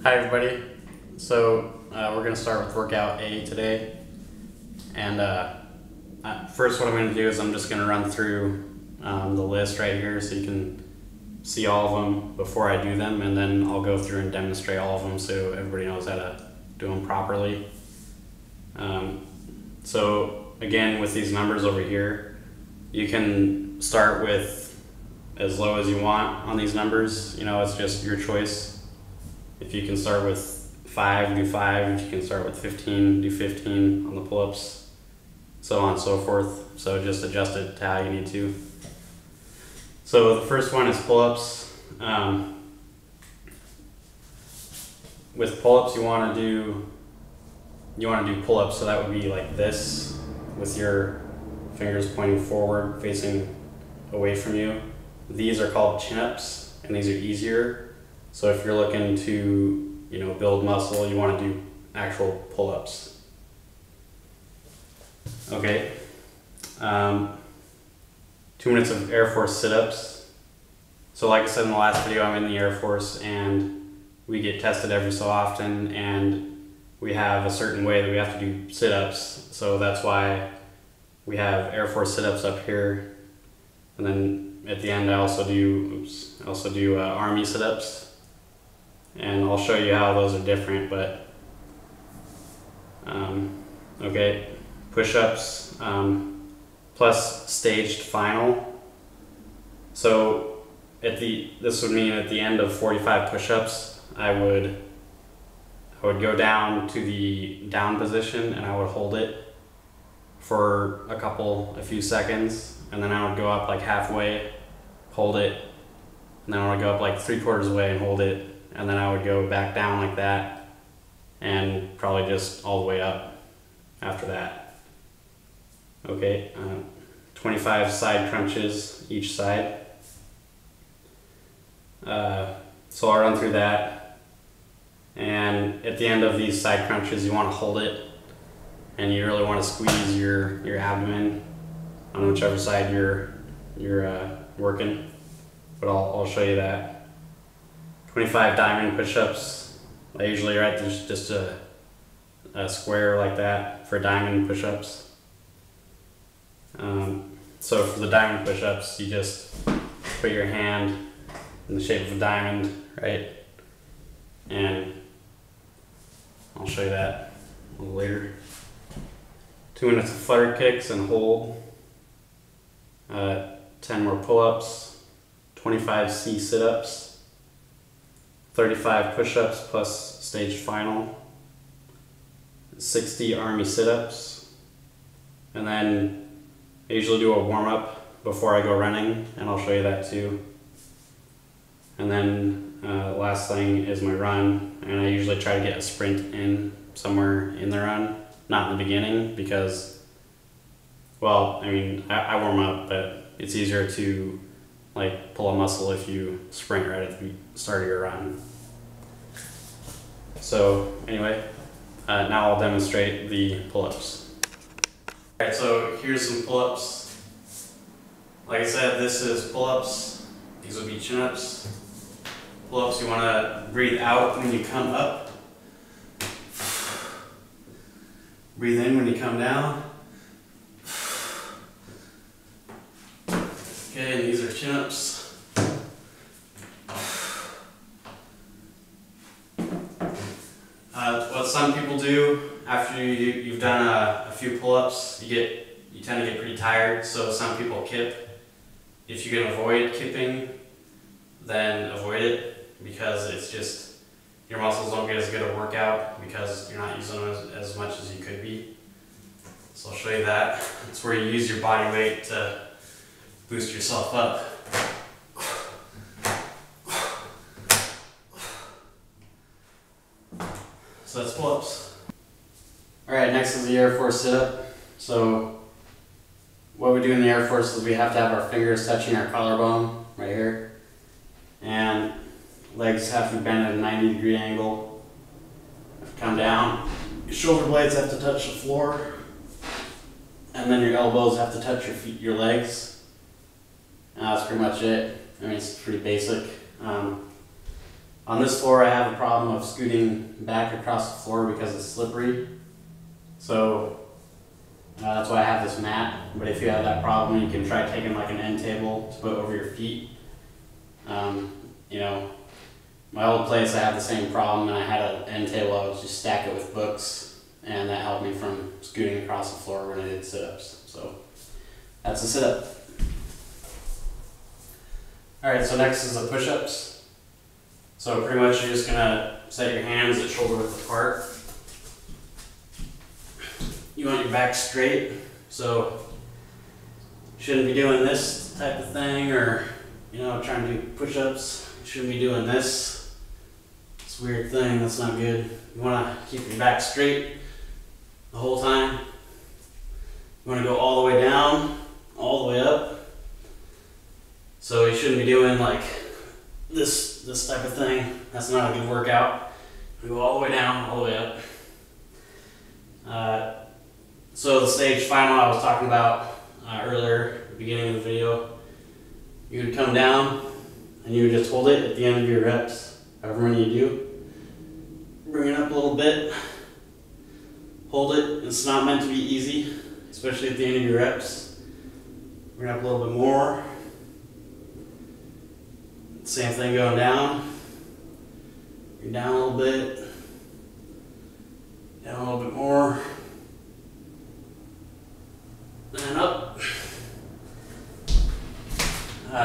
Hi everybody. So we're going to start with workout A today. And first what I'm going to do is I'm just going to run through the list right here so you can see all of them before I do them, and then I'll go through and demonstrate all of them so everybody knows how to do them properly. So again, with these numbers over here, you can start with as low as you want on these numbers. You know, it's just your choice. If you can start with 5, do 5. If you can start with 15, do 15 on the pull-ups, so on and so forth. So just adjust it to how you need to. So the first one is pull-ups. With pull-ups, you want to do pull-ups, so that would be like this, with your fingers pointing forward, facing away from you. These are called chin-ups, and these are easier. So if you're looking to, build muscle, you want to do actual pull-ups. Okay. 2 minutes of Air Force sit-ups. So like I said in the last video, I'm in the Air Force and we get tested every so often, and we have a certain way that we have to do sit-ups. So that's why we have Air Force sit-ups up here. And then at the end I also do Army sit-ups. And I'll show you how those are different, but okay, push-ups plus staged final. So this would mean at the end of 45 push-ups, I would go down to the down position and I would hold it for a few seconds, and then I would go up like halfway, hold it, and then I would go up like 3/4 way and hold it. And then I would go back down like that, and probably just all the way up after that. Okay, 25 side crunches each side. So I'll run through that. And at the end of these side crunches, you want to hold it, and you really want to squeeze your abdomen on whichever side you're working. But I'll show you that. 25 diamond push-ups. I usually write there's just a square like that for diamond push-ups. So for the diamond push-ups, you just put your hand in the shape of a diamond, right? And I'll show you that a little later. 2 minutes of flutter kicks and hold. 10 more pull-ups. 25 C sit-ups. 35 push-ups plus staged final, 60 Army sit-ups, and then I usually do a warm-up before I go running, and I'll show you that too. And then last thing is my run, and I usually try to get a sprint in somewhere in the run, not in the beginning, because, well, I mean, I warm up, but it's easier to pull a muscle if you sprint right at the start of your run. So anyway, now I'll demonstrate the pull-ups. Alright, so here's some pull-ups. Like I said, this is pull-ups. These will be chin-ups. Pull-ups, you want to breathe out when you come up. Breathe in when you come down. Okay, and these are chin-ups. What some people do after you've done a few pull-ups, you tend to get pretty tired, so some people kip. If you can avoid kipping, then avoid it, because it's just, your muscles don't get as good a workout because you're not using them as much as you could be. So I'll show you that. It's where you use your body weight to boost yourself up. So that's pull-ups. Alright, next is the Air Force sit-up. So what we do in the Air Force is we have to have our fingers touching our collarbone right here, and legs have to be bent at a 90-degree angle. Have to come down. Your shoulder blades have to touch the floor, and then your elbows have to touch your legs. And that's pretty much it. I mean, it's pretty basic. On this floor I have a problem of scooting back across the floor because it's slippery. So that's why I have this mat. But if you have that problem, you can try taking like an end table to put over your feet. You know, my old place I had the same problem, and I had an end table. I would just stack it with books, and that helped me from scooting across the floor when I did sit-ups. So that's a sit-up. Alright, so next is the push-ups. So pretty much you're just gonna set your hands at shoulder width apart. You want your back straight, so you shouldn't be doing this type of thing, or trying to do push-ups. You shouldn't be doing this weird thing. That's not good. You want to keep your back straight the whole time. You want to go all the way down, all the way up. So you shouldn't be doing like this type of thing. That's not a good workout. You go all the way down, all the way up. So the stage final I was talking about earlier, at the beginning of the video, you would come down and you would just hold it at the end of your reps, however many you do. Bring it up a little bit, hold it. It's not meant to be easy, especially at the end of your reps. Bring it up a little bit more. Same thing going down. Bring down a little bit, down a little bit more, and up.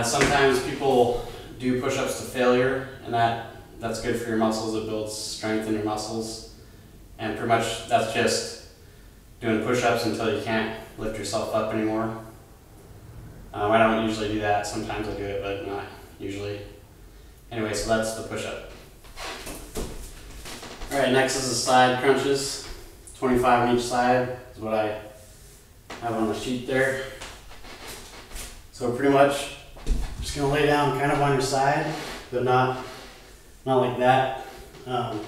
Sometimes people do push-ups to failure, and that's good for your muscles. It builds strength in your muscles, and pretty much that's just doing push-ups until you can't lift yourself up anymore. I don't usually do that. Sometimes I do it, but not usually. Anyway, so that's the push-up. Alright, next is the side crunches. 25 on each side is what I have on the sheet there. So pretty much just gonna lay down kind of on your side, but not like that. Put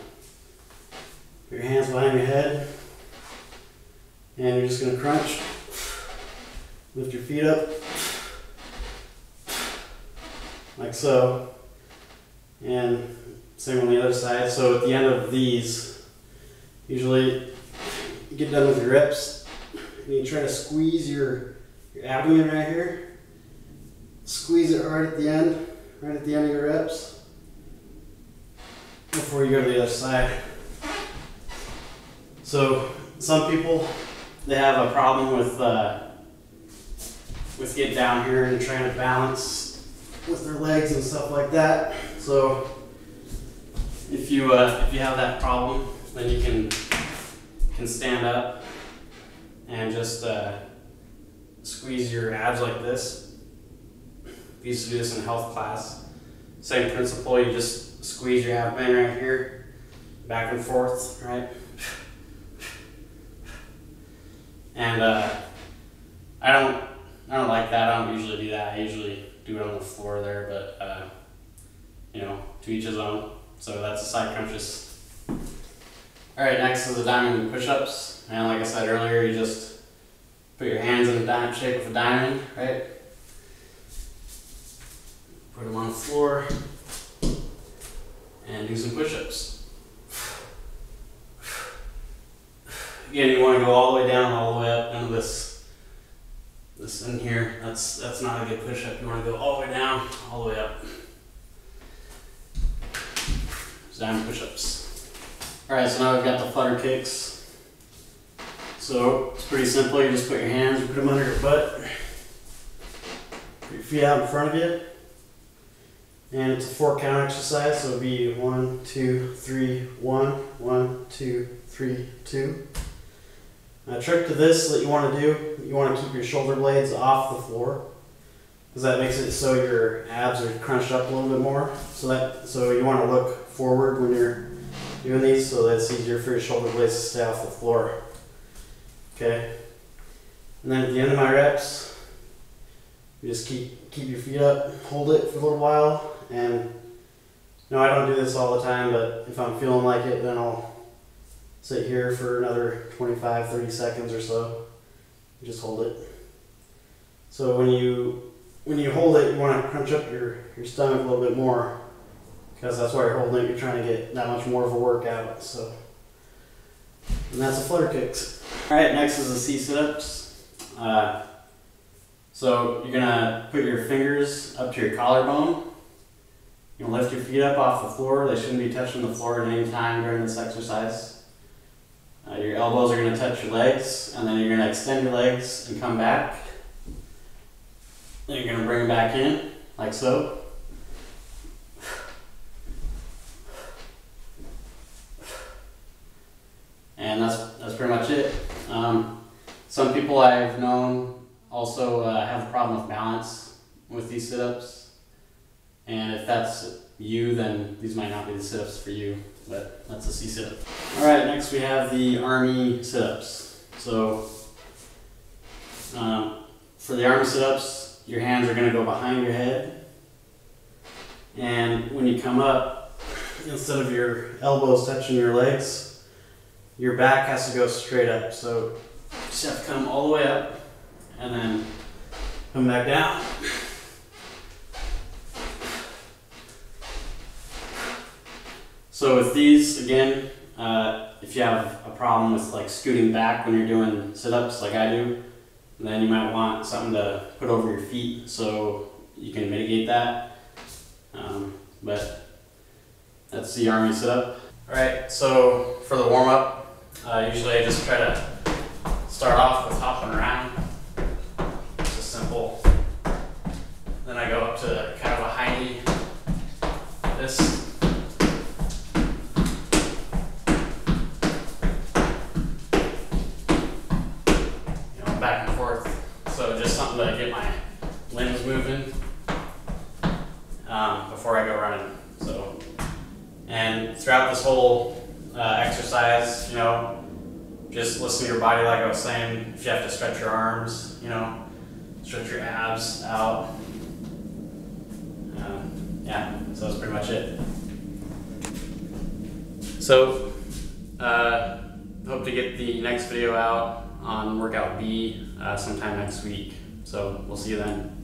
your hands behind your head, and you're just gonna crunch. Lift your feet up, like so. And same on the other side. So at the end of these, usually you get done with your reps, and you try to squeeze your abdomen right here. Squeeze it right at the end of your reps, before you go to the other side. So some people, they have a problem with getting down here and trying to balance with their legs and stuff like that. So if you have that problem, then you can stand up and just squeeze your abs like this. We used to do this in health class. Same principle, you just squeeze your abdomen right here, back and forth, right? And I don't like that. I don't usually do that. I usually do it on the floor there, but to each his own. So that's the side crunches. Alright, next is the diamond push-ups. And like I said earlier, you just put your hands in a diamond shape with a diamond, right? Put them on the floor and do some push-ups. Again, you want to go all the way down, all the way up. None of this in here. That's not a good push-up. You want to go all the way down, all the way up. Diamond push-ups. Alright, so now we've got the flutter kicks. So it's pretty simple. You just put your hands, you put them under your butt, put your feet out in front of you. And it's a 4-count exercise, so it'll be 1, 2, 3, 1, 1, 2, 3, 2. A trick to this that you want to do, you want to keep your shoulder blades off the floor, because that makes it so your abs are crunched up a little bit more. So you want to look forward when you're doing these, so that it's easier for your shoulder blades to stay off the floor. Okay. And then at the end of my reps, you just keep your feet up, hold it for a little while, and I don't do this all the time, but if I'm feeling like it, then I'll sit here for another 25, 30 seconds or so. Just hold it. So when you hold it, you want to crunch up your stomach a little bit more. because that's why you're holding it. You're trying to get that much more of a workout. So, and that's the flutter kicks. All right, next is the C sit-ups. So you're gonna put your fingers up to your collarbone. You're gonna lift your feet up off the floor. They shouldn't be touching the floor at any time during this exercise. Your elbows are gonna touch your legs, and then you're gonna extend your legs and come back. Then you're gonna bring them back in, like so. And that's pretty much it. Some people I've known also have a problem with balance with these sit-ups. And if that's you, then these might not be the sit-ups for you, but that's a C sit-up. All right, next we have the army sit-ups. So for the army sit-ups, your hands are gonna go behind your head. And when you come up, instead of your elbows touching your legs, your back has to go straight up. So you just have to come all the way up and then come back down. So with these, again, if you have a problem with like scooting back when you're doing sit-ups like I do, then you might want something to put over your feet so you can mitigate that. But that's the army sit-up. All right, so for the warm-up, usually I just try to start off with hopping around. It's just simple. Then I go up to kind of a high knee, this. Back and forth. So just something to get my limbs moving before I go running. So, and throughout this whole exercise, you know, just listen to your body like I was saying. If you have to stretch your arms, you know, stretch your abs out. Yeah, so that's pretty much it. So, hope to get the next video out on workout B sometime next week. So we'll see you then.